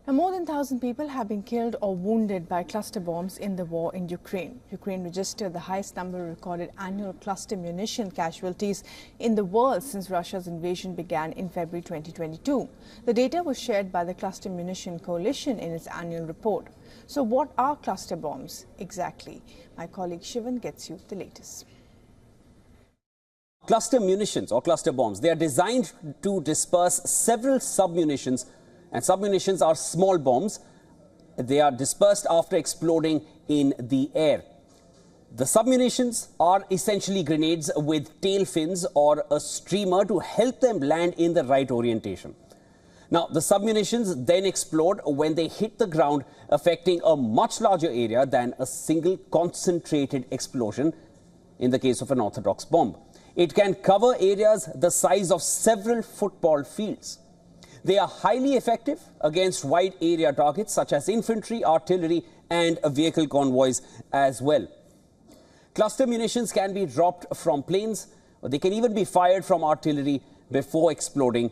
Now, more than 1,000 people have been killed or wounded by cluster bombs in the war in Ukraine. Ukraine registered the highest number of recorded annual cluster munition casualties in the world since Russia's invasion began in February 2022. The data was shared by the Cluster Munition Coalition in its annual report. So what are cluster bombs exactly? My colleague Shivan gets you the latest. Cluster munitions or cluster bombs, they are designed to disperse several submunitions, and submunitions are small bombs. They are dispersed after exploding in the air. The submunitions are essentially grenades with tail fins or a streamer to help them land in the right orientation. Now, the submunitions then explode when they hit the ground, affecting a much larger area than a single concentrated explosion in the case of an orthodox bomb. It can cover areas the size of several football fields. They are highly effective against wide area targets such as infantry, artillery and vehicle convoys as well. Cluster munitions can be dropped from planes, or they can even be fired from artillery before exploding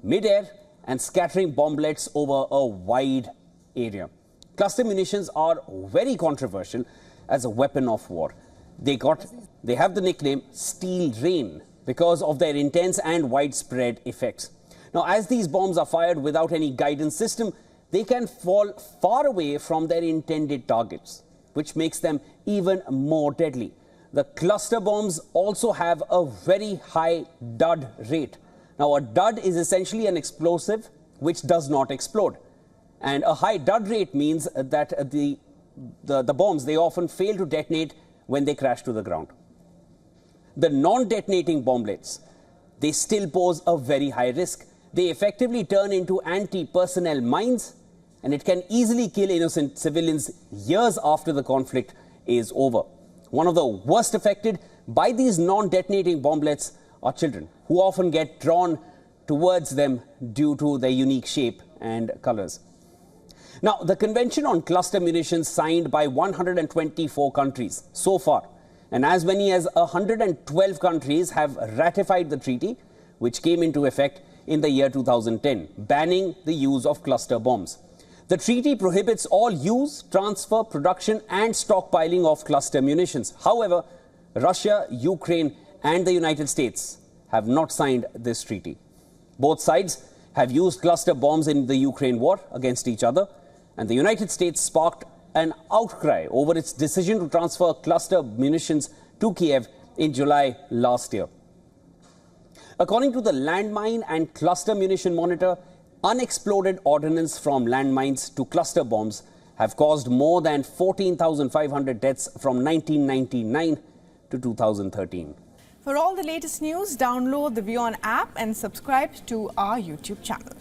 mid-air and scattering bomblets over a wide area. Cluster munitions are very controversial as a weapon of war. They have the nickname Steel Rain because of their intense and widespread effects. Now, as these bombs are fired without any guidance system, they can fall far away from their intended targets, which makes them even more deadly. The cluster bombs also have a very high dud rate. Now, a dud is essentially an explosive which does not explode. And a high dud rate means that the bombs, they often fail to detonate when they crash to the ground. The non-detonating bomblets, they still pose a very high risk. They effectively turn into anti-personnel mines, and it can easily kill innocent civilians years after the conflict is over. One of the worst affected by these non-detonating bomblets are children, who often get drawn towards them due to their unique shape and colors. Now, the Convention on Cluster Munitions signed by 124 countries so far, and as many as 112 countries have ratified the treaty, which came into effect in the year 2010, banning the use of cluster bombs. The treaty prohibits all use, transfer, production and stockpiling of cluster munitions. However, Russia, Ukraine and the United States have not signed this treaty. Both sides have used cluster bombs in the Ukraine war against each other, and the United States sparked an outcry over its decision to transfer cluster munitions to Kiev in July last year. According to the Landmine and Cluster Munition Monitor, unexploded ordnance from landmines to cluster bombs have caused more than 14,500 deaths from 1999 to 2013. For all the latest news, download the WION app and subscribe to our YouTube channel.